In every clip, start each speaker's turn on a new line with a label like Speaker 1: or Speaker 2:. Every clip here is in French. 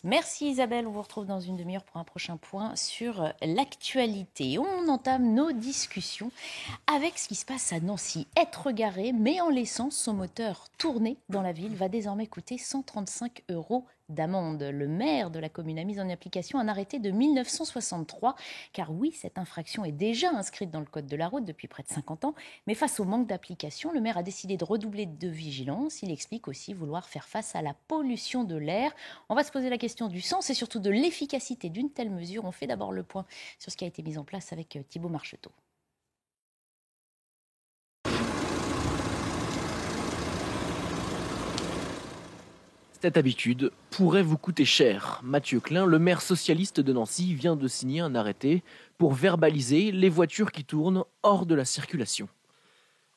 Speaker 1: Merci Isabelle, on vous retrouve dans une demi-heure pour un prochain point sur l'actualité. On entame nos discussions avec ce qui se passe à Nancy. Être garé, mais en laissant son moteur tourner dans la ville, va désormais coûter 135 € d'amende. Le maire de la commune a mis en application un arrêté de 1963, car oui, cette infraction est déjà inscrite dans le code de la route depuis près de 50 ans, mais face au manque d'application, le maire a décidé de redoubler de vigilance. Il explique aussi vouloir faire face à la pollution de l'air. On va se poser la question du sens et surtout de l'efficacité d'une telle mesure. On fait d'abord le point sur ce qui a été mis en place avec Thibaut Marcheteau.
Speaker 2: Cette habitude pourrait vous coûter cher. Mathieu Klein, le maire socialiste de Nancy, vient de signer un arrêté pour verbaliser les voitures qui tournent hors de la circulation.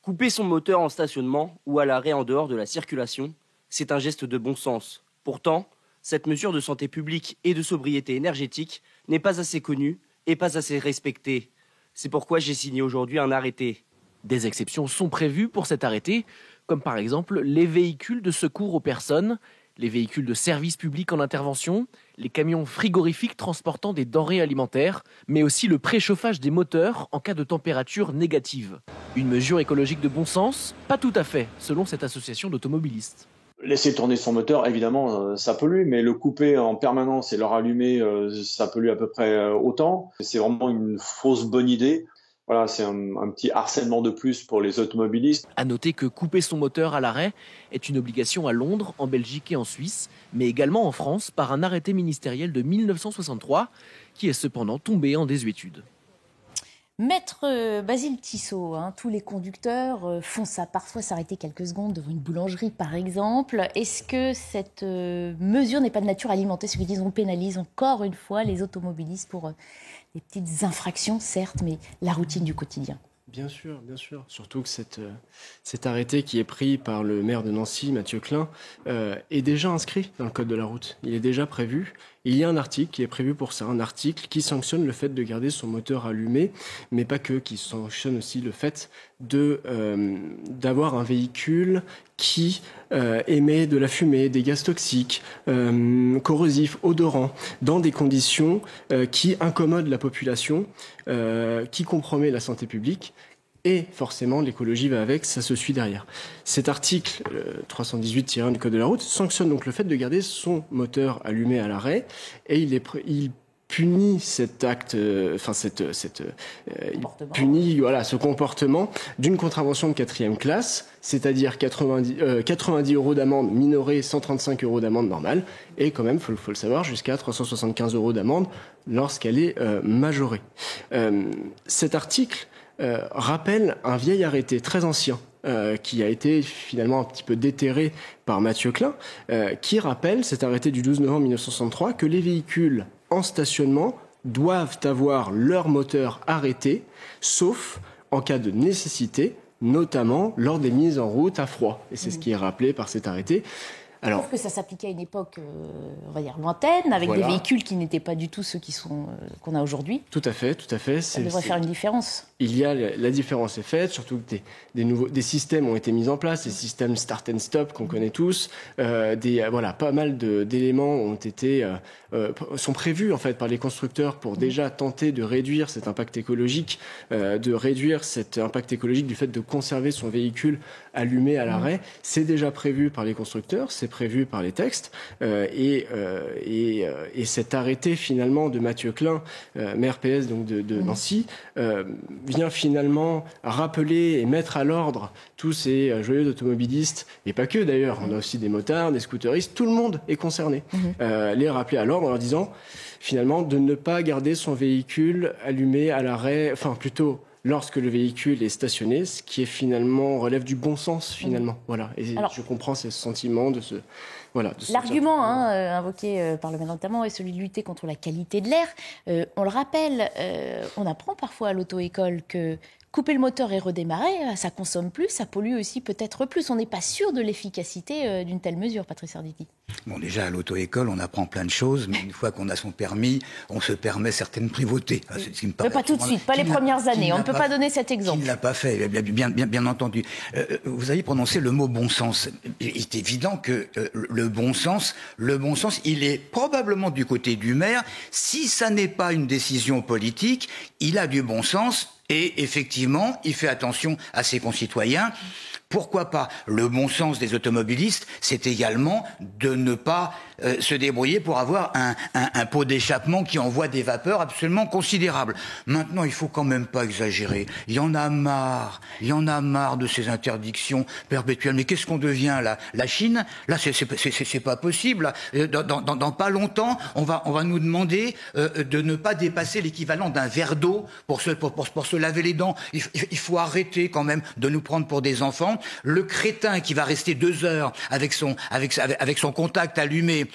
Speaker 3: Couper son moteur en stationnement ou à l'arrêt en dehors de la circulation, c'est un geste de bon sens. Pourtant, cette mesure de santé publique et de sobriété énergétique n'est pas assez connue et pas assez respectée. C'est pourquoi j'ai signé aujourd'hui un arrêté.
Speaker 2: Des exceptions sont prévues pour cet arrêté, comme par exemple les véhicules de secours aux personnes, les véhicules de service public en intervention, les camions frigorifiques transportant des denrées alimentaires, mais aussi le préchauffage des moteurs en cas de température négative. Une mesure écologique de bon sens? Pas tout à fait, selon cette association d'automobilistes.
Speaker 4: Laisser tourner son moteur, évidemment, ça pollue, mais le couper en permanence et le rallumer, ça pollue à peu près autant. C'est vraiment une fausse bonne idée. Voilà, c'est un petit harcèlement de plus pour les automobilistes.
Speaker 2: À noter que couper son moteur à l'arrêt est une obligation à Londres, en Belgique et en Suisse, mais également en France par un arrêté ministériel de 1963 qui est cependant tombé en désuétude.
Speaker 1: Maître Basile Tissot, tous les conducteurs font ça, parfois s'arrêter quelques secondes devant une boulangerie par exemple. Est-ce que cette mesure n'est pas de nature à alimenter ce qu'ils disent? On pénalise encore une fois les automobilistes pour des petites infractions, certes, mais la routine du quotidien.
Speaker 5: Bien sûr, bien sûr. Surtout que cet arrêté qui est pris par le maire de Nancy, Mathieu Klein, est déjà inscrit dans le code de la route. Il est déjà prévu. Il y a un article qui est prévu pour ça, un article qui sanctionne le fait de garder son moteur allumé, mais pas que, qui sanctionne aussi le fait d'avoir un véhicule qui émet de la fumée, des gaz toxiques, corrosifs, odorants, dans des conditions qui incommodent la population, qui compromet la santé publique. Et forcément, l'écologie va avec, ça se suit derrière. Cet article 318-1 du Code de la route sanctionne donc le fait de garder son moteur allumé à l'arrêt et il punit cet acte, il punit ce comportement d'une contravention de 4e classe, c'est-à-dire 90 € d'amende minorée, 135 € d'amende normale, et quand même, faut le savoir, jusqu'à 375 € d'amende lorsqu'elle est majorée. Cet article rappelle un vieil arrêté très ancien qui a été finalement un petit peu déterré par Mathieu Klein, qui rappelle cet arrêté du 12 novembre 1963 que les véhicules en stationnement doivent avoir leur moteur arrêté, sauf en cas de nécessité, notamment lors des mises en route à froid. Et c'est ce qui est rappelé par cet arrêté.
Speaker 1: Alors, sauf que ça s'appliquait à une époque, on va dire, lointaine, avec des véhicules qui n'étaient pas du tout ceux qu'on a aujourd'hui.
Speaker 5: Tout à fait, tout à fait.
Speaker 1: Ça devrait faire une différence.
Speaker 5: La différence est faite, surtout que des systèmes ont été mis en place, des systèmes start and stop qu'on connaît tous, pas mal d'éléments sont prévus en fait par les constructeurs pour déjà tenter de réduire cet impact écologique, du fait de conserver son véhicule allumé à l'arrêt. C'est déjà prévu par les constructeurs, c'est prévu par les textes, et cet arrêté finalement de Mathieu Klein, maire PS donc de Nancy, vient finalement rappeler et mettre à l'ordre tous ces joyeux automobilistes, et pas que d'ailleurs, on a aussi des motards, des scooteristes, tout le monde est concerné, les rappeler à l'ordre en leur disant finalement de ne pas garder son véhicule allumé à l'arrêt, enfin plutôt lorsque le véhicule est stationné, ce qui est finalement relève du bon sens finalement. Voilà. Et alors, je comprends ce sentiment de ce... Voilà,
Speaker 1: l'argument invoqué par le maire notamment est celui de lutter contre la qualité de l'air. On le rappelle, on apprend parfois à l'auto-école que couper le moteur et redémarrer, ça consomme plus, ça pollue aussi peut-être plus. On n'est pas sûr de l'efficacité d'une telle mesure, Patrice Arditi.
Speaker 6: Bon, déjà, à l'auto-école, on apprend plein de choses, mais une fois qu'on a son permis, on se permet certaines privautés.
Speaker 1: Mais pas tout de suite, pas les premières années. On ne peut pas donner cet exemple.
Speaker 6: Qui ne l'a pas fait, bien entendu. Vous avez prononcé le mot bon sens. Il est évident que le bon sens, il est probablement du côté du maire. Si ça n'est pas une décision politique, il a du bon sens et effectivement, il fait attention à ses concitoyens. Pourquoi pas? Le bon sens des automobilistes, c'est également de ne pas se débrouiller pour avoir un pot d'échappement qui envoie des vapeurs absolument considérables. Maintenant, il faut quand même pas exagérer. Il y en a marre de ces interdictions perpétuelles. Mais qu'est-ce qu'on devient là? La Chine? Là, c'est pas possible. Dans pas longtemps, on va nous demander de ne pas dépasser l'équivalent d'un verre d'eau pour se laver les dents. Il faut arrêter quand même de nous prendre pour des enfants. Le crétin qui va rester 2 heures avec son contact allumé,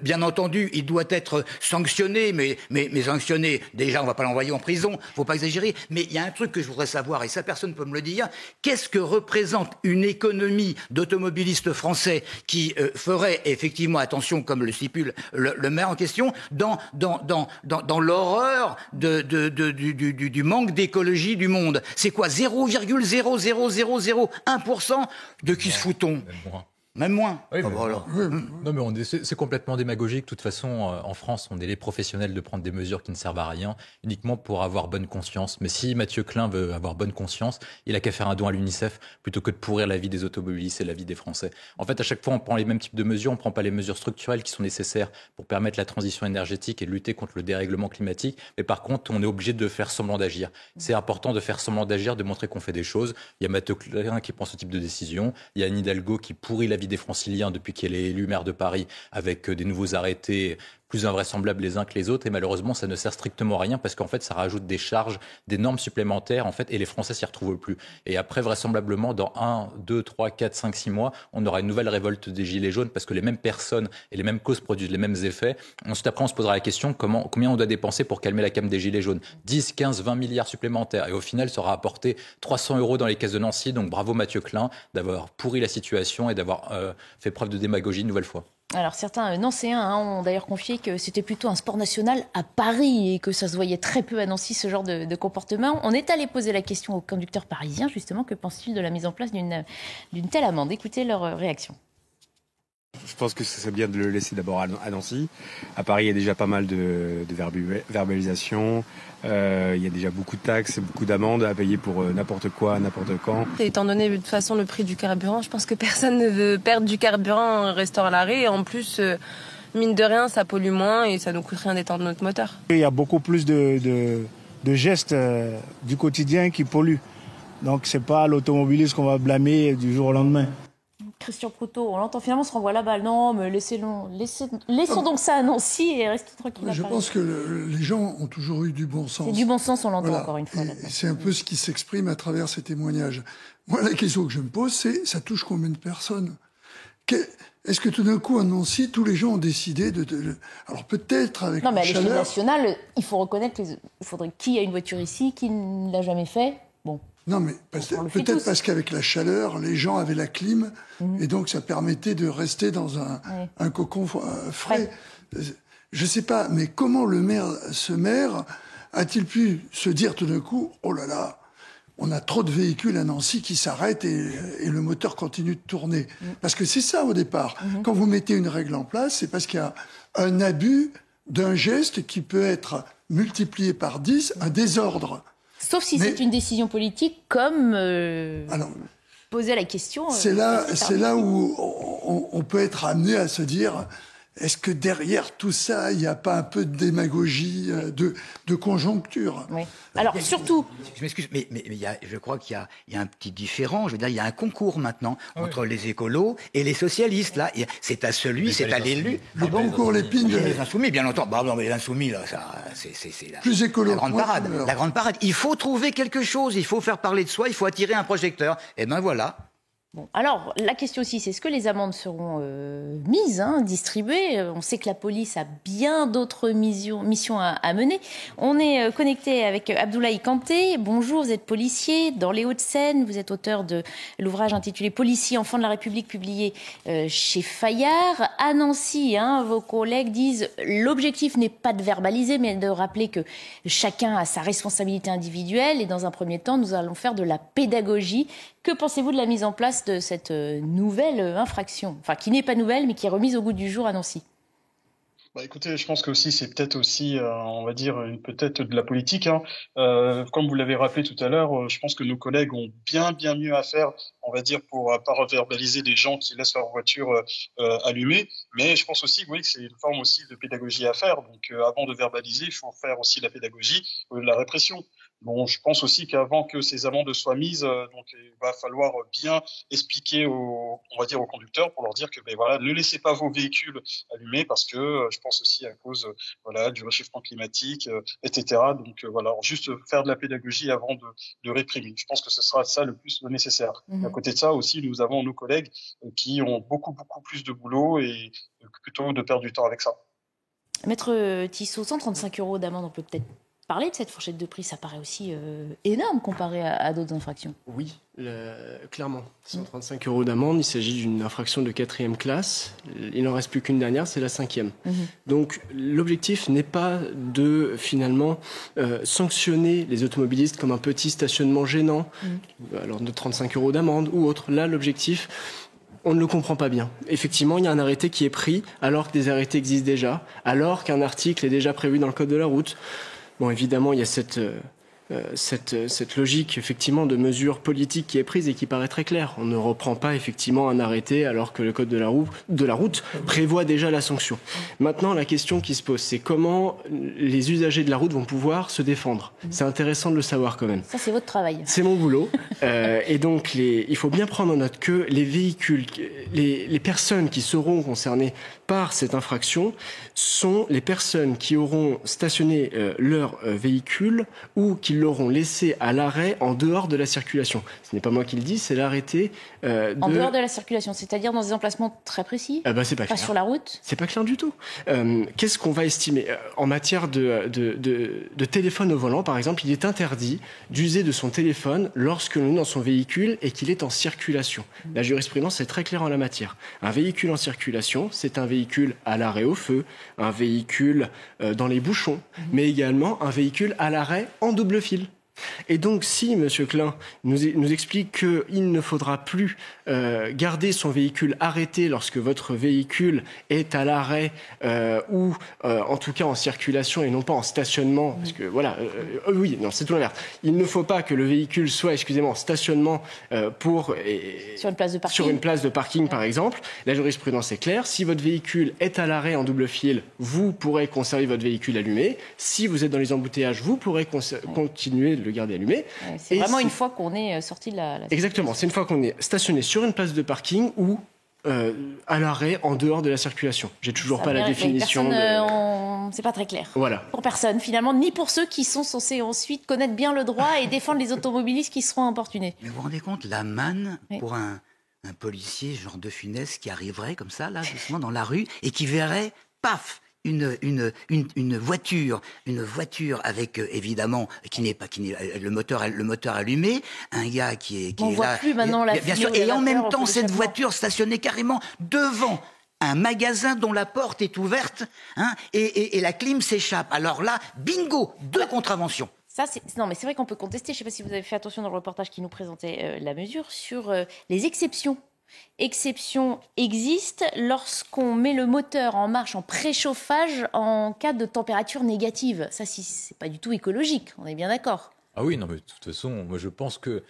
Speaker 6: bien entendu, il doit être sanctionné, mais sanctionné. Déjà, on va pas l'envoyer en prison. Faut pas exagérer. Mais il y a un truc que je voudrais savoir, et ça personne peut me le dire. Qu'est-ce que représente une économie d'automobilistes français qui ferait effectivement attention, comme le stipule le maire en question, dans l'horreur du manque d'écologie du monde? C'est quoi? 0,00001%? De qui se fout-on? Même moins.
Speaker 7: Oui, non, mais c'est complètement démagogique. De toute façon, en France, on est les professionnels de prendre des mesures qui ne servent à rien, uniquement pour avoir bonne conscience. Mais si Mathieu Klein veut avoir bonne conscience, il a qu'à faire un don à l'UNICEF plutôt que de pourrir la vie des automobilistes et la vie des Français. En fait, à chaque fois, on prend les mêmes types de mesures, on ne prend pas les mesures structurelles qui sont nécessaires pour permettre la transition énergétique et lutter contre le dérèglement climatique. Mais par contre, on est obligé de faire semblant d'agir. C'est important de faire semblant d'agir, de montrer qu'on fait des choses. Il y a Mathieu Klein qui prend ce type de décision. Il y a Anne Hidalgo qui pourrit la vie des Franciliens depuis qu'elle est élue maire de Paris avec des nouveaux arrêtés plus invraisemblables les uns que les autres, et malheureusement ça ne sert strictement à rien parce qu'en fait ça rajoute des charges, des normes supplémentaires en fait, et les Français s'y retrouvent plus. Et après vraisemblablement dans 1, 2, 3, 4, 5, 6 mois on aura une nouvelle révolte des gilets jaunes parce que les mêmes personnes et les mêmes causes produisent les mêmes effets. Ensuite après on se posera la question combien on doit dépenser pour calmer la camme des gilets jaunes? 10, 15, 20 milliards supplémentaires, et au final ça aura apporté 300 € dans les caisses de Nancy. Donc bravo Mathieu Klein d'avoir pourri la situation et d'avoir fait preuve de démagogie une nouvelle fois.
Speaker 1: Alors certains Nancéens ont d'ailleurs confié que c'était plutôt un sport national à Paris et que ça se voyait très peu à Nancy, ce genre de comportement. On est allé poser la question aux conducteurs parisiens, justement, que pensent-ils de la mise en place d'une telle amende? Écoutez leur réaction.
Speaker 8: Je pense que c'est bien de le laisser d'abord à Nancy. À Paris, il y a déjà pas mal de verbalisation. Il y a déjà beaucoup de taxes et beaucoup d'amendes à payer pour n'importe quoi, n'importe quand.
Speaker 9: Étant donné de toute façon le prix du carburant, je pense que personne ne veut perdre du carburant en restant à l'arrêt. Et en plus, mine de rien, ça pollue moins et ça nous coûte rien d'étendre notre moteur.
Speaker 10: Il y a beaucoup plus de gestes du quotidien qui polluent. Donc c'est pas l'automobiliste qu'on va blâmer du jour au lendemain.
Speaker 1: Christian Proutot, on l'entend finalement se renvoie la balle. Non, mais laissons donc ça à Nancy et restons tranquilles.
Speaker 11: Je pense que les gens ont toujours eu du bon sens.
Speaker 1: C'est du bon sens, on l'entend encore une fois.
Speaker 11: C'est un peu ce qui s'exprime à travers ces témoignages. Moi, la question que je me pose, c'est ça touche combien de personnes? Est-ce que tout d'un coup, à Nancy, tous les gens ont décidé alors peut-être avec
Speaker 1: non, mais à
Speaker 11: l'échelle
Speaker 1: nationale, il faut reconnaître qu'il faudrait qui a une voiture ici, qui ne l'a jamais fait. Bon.
Speaker 11: Non, mais peut-être parce qu'avec la chaleur, les gens avaient la clim, et donc ça permettait de rester dans un cocon frais. Ouais. Je ne sais pas, mais comment ce maire a-t-il pu se dire tout d'un coup, oh là là, on a trop de véhicules à Nancy qui s'arrêtent et le moteur continue de tourner. Parce que c'est ça au départ. Quand vous mettez une règle en place, c'est parce qu'il y a un abus d'un geste qui peut être multiplié par 10, un désordre.
Speaker 1: Sauf si c'est une décision politique, comme poser la question.
Speaker 11: C'est là où on peut être amené à se dire, est-ce que derrière tout ça, il n'y a pas un peu de démagogie, de conjoncture?
Speaker 1: Oui. Alors surtout...
Speaker 6: Je m'excuse, mais je crois qu'il y a un petit différent. Je veux dire, il y a un concours maintenant entre les écolos et les socialistes. Là, c'est à l'élu.
Speaker 11: Le concours l'épine.
Speaker 6: Les insoumis, bien longtemps. Bah non, mais les insoumis, là, c'est
Speaker 11: plus écolo.
Speaker 6: La grande parade. La grande parade. Il faut trouver quelque chose. Il faut faire parler de soi. Il faut attirer un projecteur. Et ben voilà.
Speaker 1: Bon, alors, la question aussi, c'est est-ce que les amendes seront mises, distribuées? On sait que la police a bien d'autres missions à mener. On est connecté avec Abdoulaye Kanté. Bonjour, vous êtes policier dans les Hauts-de-Seine. Vous êtes auteur de l'ouvrage intitulé « Policiers, enfants de la République » publié chez Fayard. À Nancy, vos collègues disent l'objectif n'est pas de verbaliser, mais de rappeler que chacun a sa responsabilité individuelle. Et dans un premier temps, nous allons faire de la pédagogie. Que pensez-vous de la mise en place de cette nouvelle infraction, enfin qui n'est pas nouvelle mais qui est remise au goût du jour à Nancy?
Speaker 12: Écoutez, je pense que aussi c'est peut-être aussi, on va dire, peut-être de la politique. Comme vous l'avez rappelé tout à l'heure, je pense que nos collègues ont bien mieux à faire, on va dire, pour pas verbaliser des gens qui laissent leur voiture allumée. Mais je pense aussi, oui, que c'est une forme aussi de pédagogie à faire. Donc, avant de verbaliser, il faut faire aussi de la pédagogie, de la répression. Bon, je pense aussi qu'avant que ces amendes soient mises, donc il va falloir bien expliquer on va dire aux conducteurs pour leur dire que voilà, ne laissez pas vos véhicules allumés parce que je pense aussi à cause du réchauffement climatique, etc. Donc voilà, juste faire de la pédagogie avant de réprimer. Je pense que ce sera ça le plus nécessaire. À côté de ça aussi, nous avons nos collègues qui ont beaucoup plus de boulot et plutôt de perdre du temps avec ça.
Speaker 1: Maître Tissot, 135 € d'amende, on peut peut-être parler de cette fourchette de prix, ça paraît aussi énorme comparé à d'autres infractions.
Speaker 5: Oui, clairement. 135 € d'amende, il s'agit d'une infraction de 4e classe. Il n'en reste plus qu'une dernière, c'est la 5e. Donc l'objectif n'est pas de finalement sanctionner les automobilistes comme un petit stationnement gênant, alors de 35 € d'amende ou autre. Là, l'objectif, on ne le comprend pas bien. Effectivement, il y a un arrêté qui est pris alors que des arrêtés existent déjà, alors qu'un article est déjà prévu dans le code de la route. Bon, évidemment, il y a cette logique, effectivement, de mesure politique qui est prise et qui paraît très claire. On ne reprend pas, effectivement, un arrêté alors que le code de la route prévoit déjà la sanction. Maintenant, la question qui se pose, c'est comment les usagers de la route vont pouvoir se défendre. C'est intéressant de le savoir quand même.
Speaker 1: Ça, c'est votre travail.
Speaker 5: C'est mon boulot. Et donc, il faut bien prendre en note que les véhicules, les personnes qui seront concernées par cette infraction sont les personnes qui auront stationné leur véhicule ou qui l'auront laissé à l'arrêt en dehors de la circulation. Ce n'est pas moi qui le dis, c'est l'arrêté
Speaker 1: En dehors de la circulation, c'est-à-dire dans des emplacements très précis,
Speaker 5: c'est pas clair.
Speaker 1: Sur la route.
Speaker 5: C'est pas clair du tout. Qu'est-ce qu'on va estimer en matière de téléphone au volant, par exemple, il est interdit d'user de son téléphone lorsque l'on est dans son véhicule et qu'il est en circulation. La jurisprudence est très claire en la matière. Un véhicule en circulation, c'est un véhicule à l'arrêt au feu, un véhicule dans les bouchons, mais également un véhicule à l'arrêt en double fil. Et donc, si M. Klein nous explique qu'il ne faudra plus garder son véhicule arrêté lorsque votre véhicule est à l'arrêt ou en tout cas en circulation et non pas en stationnement, parce que voilà, oui, non, c'est tout l'inverse. Il ne faut pas que le véhicule soit, en stationnement sur une place de parking, par exemple. La jurisprudence est claire. Si votre véhicule est à l'arrêt en double fil, vous pourrez conserver votre véhicule allumé. Si vous êtes dans les embouteillages, vous pourrez continuer de le garder allumé.
Speaker 1: C'est vraiment une fois qu'on est sorti de la
Speaker 5: Exactement, c'est une fois qu'on est stationné sur une place de parking ou à l'arrêt en dehors de la circulation. J'ai toujours pas la définition.
Speaker 1: C'est pas très clair.
Speaker 5: Voilà.
Speaker 1: Pour personne, finalement, ni pour ceux qui sont censés ensuite connaître bien le droit et défendre les automobilistes qui seront importunés.
Speaker 6: Mais vous vous rendez compte, la manne pour un policier genre De Funès qui arriverait comme ça, là, doucement dans la rue et qui verrait, paf, une voiture avec évidemment le moteur allumé, un gars qui est
Speaker 1: on voit
Speaker 6: là,
Speaker 1: plus maintenant la
Speaker 6: bien sûr, et en même temps cette voiture stationnée carrément devant un magasin dont la porte est ouverte, et la clim s'échappe. Alors là, bingo, 2 contraventions.
Speaker 1: Non, mais c'est vrai qu'on peut contester. Je ne sais pas si vous avez fait attention dans le reportage qui nous présentait la mesure sur les exceptions. Exception existe lorsqu'on met le moteur en marche en préchauffage en cas de température négative. Ça, c'est pas du tout écologique, on est bien d'accord.
Speaker 7: Ah oui, non, mais de toute façon, moi je pense que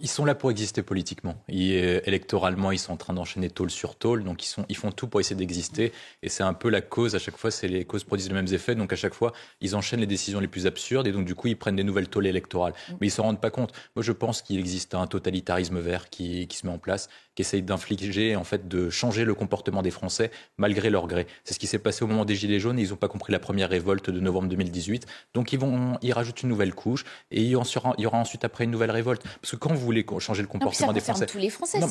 Speaker 7: ils sont là pour exister politiquement. Électoralement, ils sont en train d'enchaîner tôle sur tôle, donc ils font tout pour essayer d'exister. Et c'est un peu la cause, à chaque fois, les causes produisent les mêmes effets. Donc à chaque fois, ils enchaînent les décisions les plus absurdes et donc du coup, ils prennent des nouvelles tôles électorales. Mais ils s'en rendent pas compte. Moi, je pense qu'il existe un totalitarisme vert qui se met en place, qui essaye d'infliger, en fait, de changer le comportement des Français malgré leur gré. C'est ce qui s'est passé au moment des Gilets jaunes et ils n'ont pas compris la première révolte de novembre 2018. Donc ils rajoutent une nouvelle couche et il y aura ensuite après une nouvelle révolte. Parce que quand vous voulez changer le comportement des Français.
Speaker 1: Tous les Français.
Speaker 7: Non,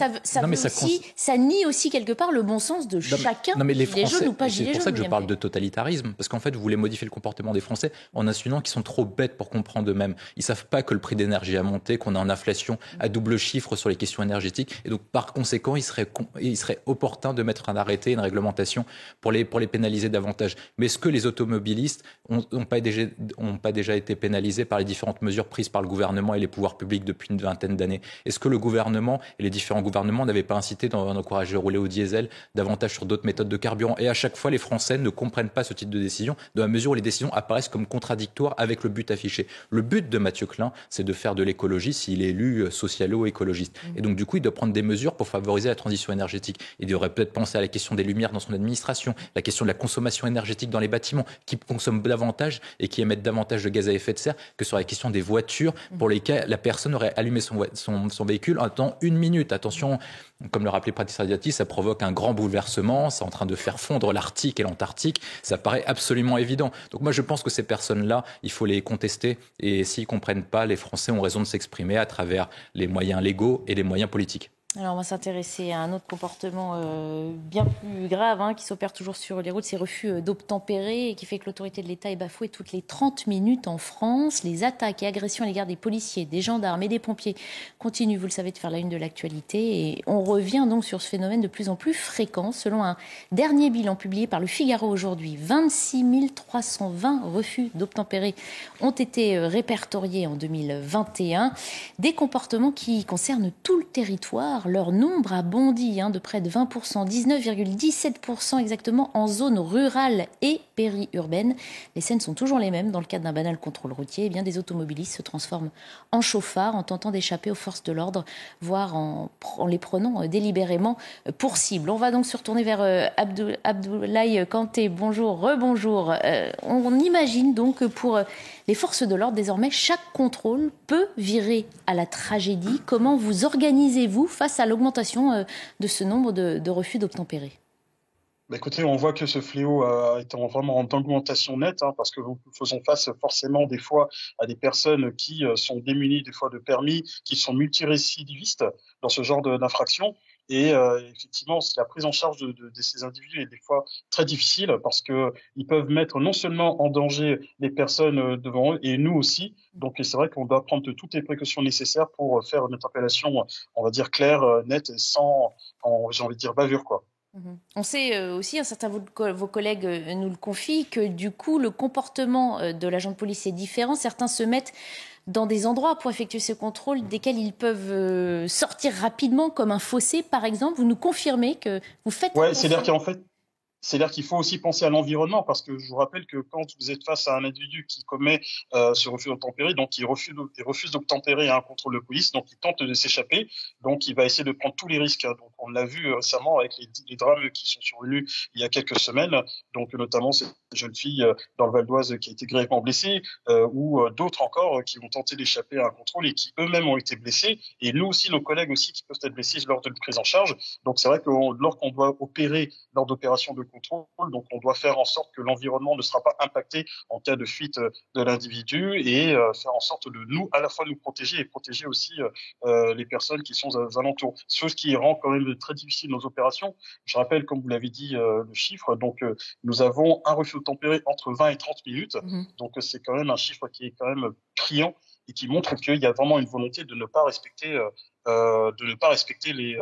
Speaker 1: ça nie aussi quelque part le bon sens de chacun.
Speaker 7: Non, mais les
Speaker 1: Français,
Speaker 7: Français,
Speaker 1: jaunes ou pas gilets jaunes.
Speaker 7: C'est pour ça que je parle de totalitarisme, parce qu'en fait, vous voulez modifier le comportement des Français en insinuant qu'ils sont trop bêtes pour comprendre eux-mêmes. Ils savent pas que le prix d'énergie a monté, qu'on est en inflation à double chiffre sur les questions énergétiques, et donc par conséquent, il serait opportun de mettre un arrêté, une réglementation pour les pénaliser davantage. Mais est-ce que les automobilistes n'ont pas déjà été pénalisés par les différentes mesures prises par le gouvernement et les pouvoirs publics depuis une vingtaine d'années? Est-ce que le gouvernement et les différents gouvernements n'avaient pas incité d'encourager à rouler au diesel davantage sur d'autres méthodes de carburant? Et à chaque fois, les Français ne comprennent pas ce type de décision, dans la mesure où les décisions apparaissent comme contradictoires avec le but affiché. Le but de Mathieu Klein, c'est de faire de l'écologie s'il est élu socialo-écologiste. Et donc, du coup, il doit prendre des mesures pour favoriser la transition énergétique. Il devrait peut-être penser à la question des lumières dans son administration, la question de la consommation énergétique dans les bâtiments, qui consomment davantage et qui émettent davantage de gaz à effet de serre, que sur la question des voitures pour lesquelles la personne aurait allumé son véhicule en temps 1 minute. Attention, comme le rappelait Pratis Radiati, ça provoque un grand bouleversement, c'est en train de faire fondre l'Arctique et l'Antarctique, ça paraît absolument évident. Donc moi je pense que ces personnes-là, il faut les contester, et s'ils ne comprennent pas, les Français ont raison de s'exprimer à travers les moyens légaux et les moyens politiques.
Speaker 1: Alors on va s'intéresser à un autre comportement bien plus grave qui s'opère toujours sur les routes, ces refus d'obtempérer et qui fait que l'autorité de l'État est bafouée toutes les 30 minutes en France. Les attaques et agressions à l'égard des policiers, des gendarmes et des pompiers continuent, vous le savez, de faire la une de l'actualité. Et on revient donc sur ce phénomène de plus en plus fréquent. Selon un dernier bilan publié par le Figaro aujourd'hui, 26 320 refus d'obtempérer ont été répertoriés en 2021. Des comportements qui concernent tout le territoire. Leur nombre a bondi de près de 20%, 19,17% exactement en zone rurale et périurbaine. Les scènes sont toujours les mêmes. Dans le cadre d'un banal contrôle routier, des automobilistes se transforment en chauffards en tentant d'échapper aux forces de l'ordre, voire en les prenant délibérément pour cible. On va donc se retourner vers Abdoulaye Kanté. Bonjour, rebonjour. On imagine donc que pour les forces de l'ordre, désormais, chaque contrôle peut virer à la tragédie. Comment vous organisez-vous face à l'augmentation de ce nombre de refus d'obtempérer?
Speaker 12: Écoutez, on voit que ce fléau est vraiment en augmentation nette, parce que nous faisons face forcément des fois à des personnes qui sont démunies des fois de permis, qui sont multirécidivistes dans ce genre d'infraction. Et effectivement, la prise en charge de ces individus est des fois très difficile parce que ils peuvent mettre non seulement en danger les personnes devant eux et nous aussi. Donc c'est vrai qu'on doit prendre toutes les précautions nécessaires pour faire une interpellation, on va dire claire, nette, et sans, j'ai envie de dire, bavure, quoi.
Speaker 1: On sait aussi, certains de vos collègues nous le confient, que du coup, le comportement de l'agent de police est différent. Certains se mettent dans des endroits pour effectuer ce contrôle desquels ils peuvent sortir rapidement, comme un fossé, par exemple. Vous nous confirmez que vous faites...
Speaker 12: Oui, c'est-à-dire qu'il faut aussi penser à l'environnement, parce que je vous rappelle que quand vous êtes face à un individu qui commet ce refus d'obtempérer, donc il refuse d'obtempérer à un contrôle de police, donc il tente de s'échapper, donc il va essayer de prendre tous les risques. Donc on l'a vu récemment avec les drames qui sont survenus il y a quelques semaines, donc notamment cette jeune fille dans le Val d'Oise qui a été grièvement blessée, ou d'autres encore qui ont tenté d'échapper à un contrôle et qui eux-mêmes ont été blessés, et nous aussi, nos collègues aussi qui peuvent être blessés lors de la prise en charge. Donc c'est vrai que lorsqu'on doit opérer lors d'opérations de contrôle, donc on doit faire en sorte que l'environnement ne sera pas impacté en cas de fuite de l'individu, et faire en sorte de nous, à la fois nous protéger et protéger aussi les personnes qui sont aux alentours. Chose qui rend quand même très difficile nos opérations. Je rappelle, comme vous l'avez dit, le chiffre, donc nous avons un refus d'obtempérer entre 20 et 30 minutes, donc c'est quand même un chiffre qui est quand même criant et qui montre qu'il y a vraiment une volonté de ne pas respecter, les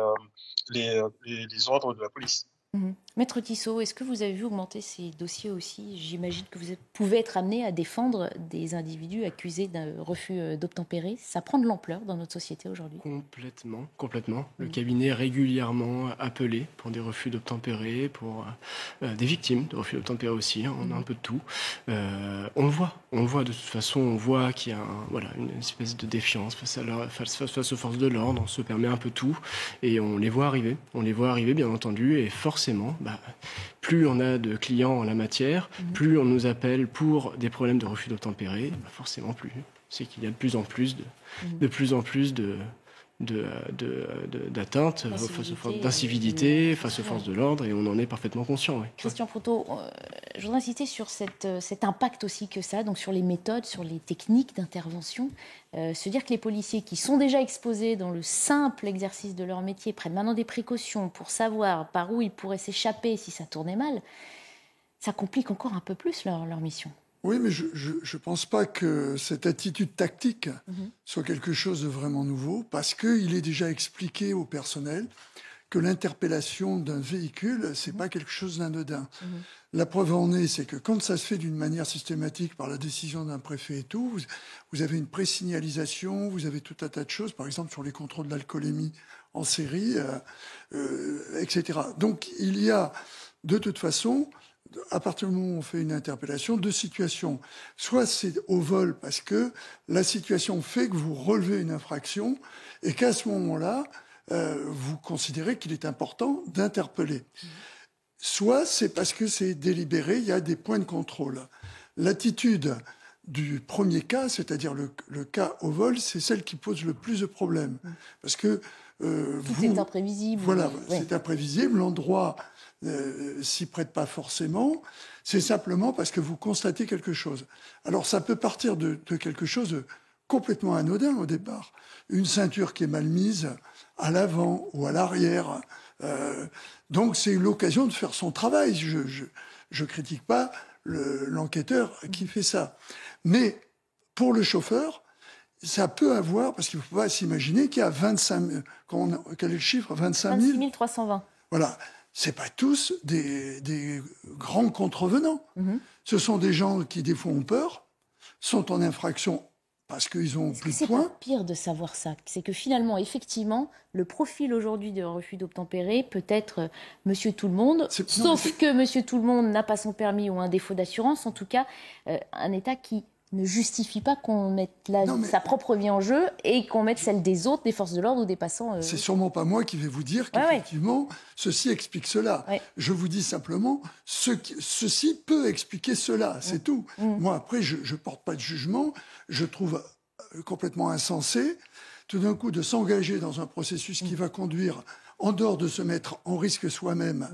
Speaker 12: ordres de la police.
Speaker 1: Maître Tissot, est-ce que vous avez vu augmenter ces dossiers aussi? J'imagine que vous pouvez être amené à défendre des individus accusés d'un refus d'obtempérer. Ça prend de l'ampleur dans notre société aujourd'hui.
Speaker 5: Complètement. Le cabinet est régulièrement appelé pour des refus d'obtempérer, pour des victimes de refus d'obtempérer aussi. On a un peu de tout. On le voit de toute façon. On voit qu'il y a une espèce de défiance face aux forces de l'ordre. On se permet un peu tout et on les voit arriver. Bien entendu, et forcément, plus on a de clients en la matière, plus on nous appelle pour des problèmes de refus d'obtempérer, forcément plus. C'est qu'il y a de plus en plus d'atteinte, d'incivilité face aux forces de l'ordre, et on en est parfaitement conscient. Oui.
Speaker 1: Christian Proto, je voudrais insister sur cet impact aussi que ça a, donc sur les méthodes, sur les techniques d'intervention. Se dire que les policiers qui sont déjà exposés dans le simple exercice de leur métier prennent maintenant des précautions pour savoir par où ils pourraient s'échapper si ça tournait mal, ça complique encore un peu plus leur mission.
Speaker 11: Oui, mais je ne pense pas que cette attitude tactique soit quelque chose de vraiment nouveau, parce qu'il est déjà expliqué au personnel que l'interpellation d'un véhicule, ce n'est pas quelque chose d'anodin. La preuve en est, c'est que quand ça se fait d'une manière systématique par la décision d'un préfet et tout, vous avez une présignalisation, vous avez tout un tas de choses, par exemple sur les contrôles d'alcoolémie en série, etc. Donc il y a de toute façon, à partir du moment où on fait une interpellation, deux situations. Soit c'est au vol parce que la situation fait que vous relevez une infraction et qu'à ce moment-là, vous considérez qu'il est important d'interpeller. Soit c'est parce que c'est délibéré, il y a des points de contrôle. L'attitude du premier cas, c'est-à-dire le cas au vol, c'est celle qui pose le plus de problèmes. Parce que
Speaker 1: c'est imprévisible.
Speaker 11: Voilà, c'est imprévisible, l'endroit s'y prête pas forcément, c'est simplement parce que vous constatez quelque chose. Alors ça peut partir de quelque chose de complètement anodin au départ. Une ceinture qui est mal mise à l'avant ou à l'arrière. Donc c'est l'occasion de faire son travail. Je critique pas l'enquêteur qui fait ça. Mais pour le chauffeur, ça peut avoir, parce qu'il ne faut pas s'imaginer qu'il y a 25 000, quel est le chiffre, 25 000
Speaker 1: 26 320.
Speaker 11: Voilà. C'est pas tous des grands contrevenants. Ce sont des gens qui, des fois, ont peur, sont en infraction parce qu'ils ont plus de points.
Speaker 1: C'est pas pire de savoir ça. C'est que finalement, effectivement, le profil aujourd'hui de refus d'obtempérer peut être Monsieur Tout-le-Monde, sauf que Monsieur Tout-le-Monde n'a pas son permis ou un défaut d'assurance. En tout cas, un État qui ne justifie pas qu'on mette sa propre vie en jeu et qu'on mette celle des autres, des forces de l'ordre ou des passants.
Speaker 11: C'est sûrement pas moi qui vais vous dire qu'effectivement, ceci explique cela. Je vous dis simplement, ceci peut expliquer cela, c'est tout. Moi, après, je ne porte pas de jugement. Je trouve complètement insensé, tout d'un coup, de s'engager dans un processus qui va conduire, en dehors de se mettre en risque soi-même,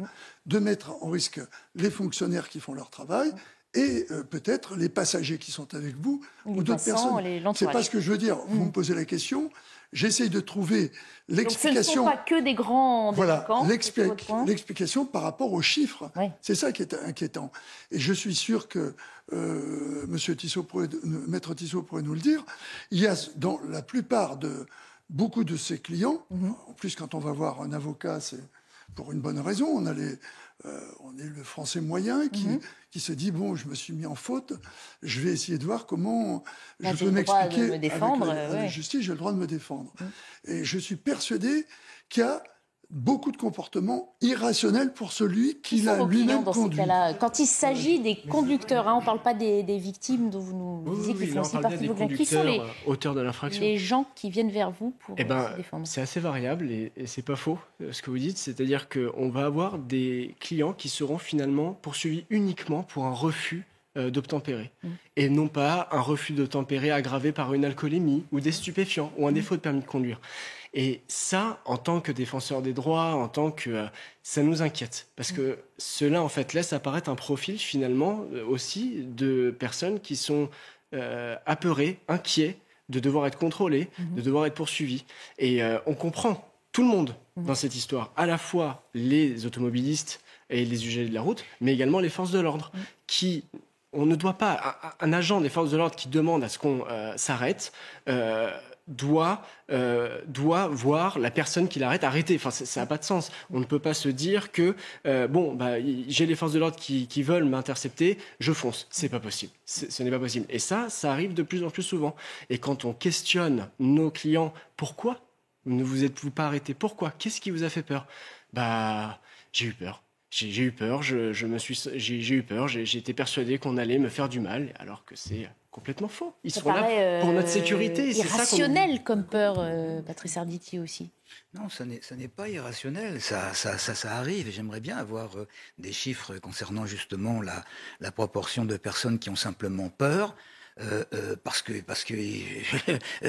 Speaker 11: de mettre en risque les fonctionnaires qui font leur travail, et peut-être les passagers qui sont avec vous, ou d'autres personnes. C'est pas ce que je veux dire. Vous me posez la question, j'essaye de trouver l'explication.
Speaker 1: Donc ce ne sont pas que des grands délinquants.
Speaker 11: L'explication par rapport aux chiffres. C'est ça qui est inquiétant. Et je suis sûr que Maître Tissot pourrait nous le dire. Il y a dans la plupart de beaucoup de ses clients, en plus quand on va voir un avocat, c'est pour une bonne raison, on est le français moyen qui se dit, bon, je me suis mis en faute, je vais essayer de voir comment je peux m'expliquer avec la justice, j'ai le droit de me défendre. Et je suis persuadé qu'il y a beaucoup de comportements irrationnels pour celui qui l'a lui-même conduit.
Speaker 1: Quand il s'agit des conducteurs, on ne parle pas des victimes dont vous nous disiez qu'ils font aussi partie de vos clients. Qui sont les
Speaker 5: auteurs de l'infraction?
Speaker 1: Les gens qui viennent vers vous pour se défendre.
Speaker 5: C'est assez variable et c'est pas faux ce que vous dites. C'est-à-dire qu'on va avoir des clients qui seront finalement poursuivis uniquement pour un refus d'obtempérer. Et non pas un refus d'obtempérer aggravé par une alcoolémie ou des stupéfiants ou un défaut de permis de conduire. Et ça, en tant que défenseur des droits, ça nous inquiète. Parce que cela, en fait, laisse apparaître un profil, finalement, aussi de personnes qui sont apeurées, inquiets de devoir être contrôlées, de devoir être poursuivies. Et on comprend tout le monde dans cette histoire. À la fois les automobilistes et les usagers de la route, mais également les forces de l'ordre qui... On ne doit pas... Un agent des forces de l'ordre qui demande à ce qu'on s'arrête... doit voir la personne qui l'arrête arrêter. Enfin, ça n'a pas de sens. On ne peut pas se dire que j'ai les forces de l'ordre qui veulent m'intercepter, je fonce. C'est pas possible. Ce n'est pas possible. Et ça arrive de plus en plus souvent. Et quand on questionne nos clients, pourquoi ne vous êtes-vous pas arrêté? Pourquoi? Qu'est-ce qui vous a fait peur? J'ai eu peur. J'ai eu peur. J'ai eu peur. J'ai été persuadé qu'on allait me faire du mal, alors que c'est complètement faux. Ils sont là pour notre sécurité.
Speaker 1: Irrationnel comme peur, Patrice Arditi aussi.
Speaker 6: Non, ça n'est pas irrationnel. Ça arrive. Et j'aimerais bien avoir des chiffres concernant justement la proportion de personnes qui ont simplement peur. parce que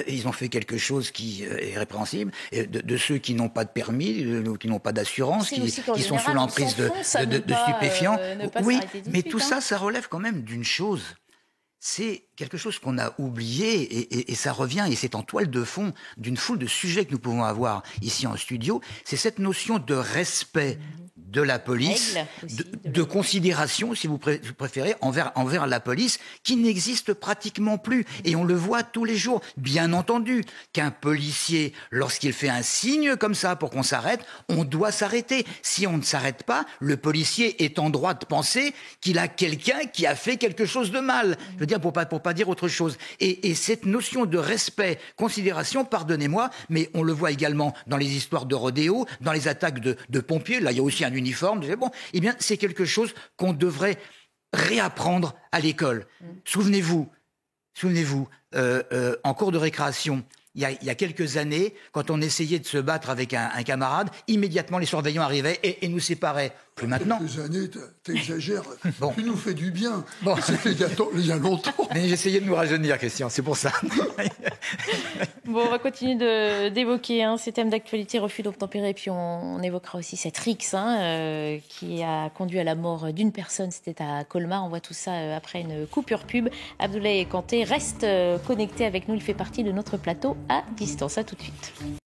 Speaker 6: ils ont fait quelque chose qui est répréhensible, et de ceux qui n'ont pas de permis, qui n'ont pas d'assurance, qui sont sous l'emprise de stupéfiants. Oui, mais tout ça, ça relève quand même d'une chose. C'est quelque chose qu'on a oublié et ça revient, et c'est en toile de fond d'une foule de sujets que nous pouvons avoir ici en studio. C'est cette notion de respect de la police, de considération, si vous préférez, envers la police, qui n'existe pratiquement plus. Et on le voit tous les jours. Bien entendu qu'un policier, lorsqu'il fait un signe comme ça pour qu'on s'arrête, on doit s'arrêter. Si on ne s'arrête pas, le policier est en droit de penser qu'il a quelqu'un qui a fait quelque chose de mal. Je veux dire, pour pas dire autre chose. Et cette notion de respect, considération, pardonnez-moi, mais on le voit également dans les histoires de rodéo, dans les attaques de pompiers. Là, il y a aussi un uniforme. Bon, eh bien, c'est quelque chose qu'on devrait réapprendre à l'école. Souvenez-vous, en cours de récréation, il y a quelques années, quand on essayait de se battre avec un camarade, immédiatement les surveillants arrivaient et nous séparaient. Plus maintenant.
Speaker 11: Quelques années, t'exagères.
Speaker 6: Bon.
Speaker 11: Tu nous fais du bien.
Speaker 6: Bon.
Speaker 11: C'était il y a longtemps.
Speaker 6: Mais j'essayais de nous rajeunir, Christian, c'est pour ça.
Speaker 1: Bon, on va continuer d'évoquer ces thèmes d'actualité, refus d'obtempérer, puis on évoquera aussi cette rixe qui a conduit à la mort d'une personne, c'était à Colmar. On voit tout ça après une coupure pub. Abdoulaye Kanté reste connecté avec nous, il fait partie de notre plateau à distance. À tout de suite.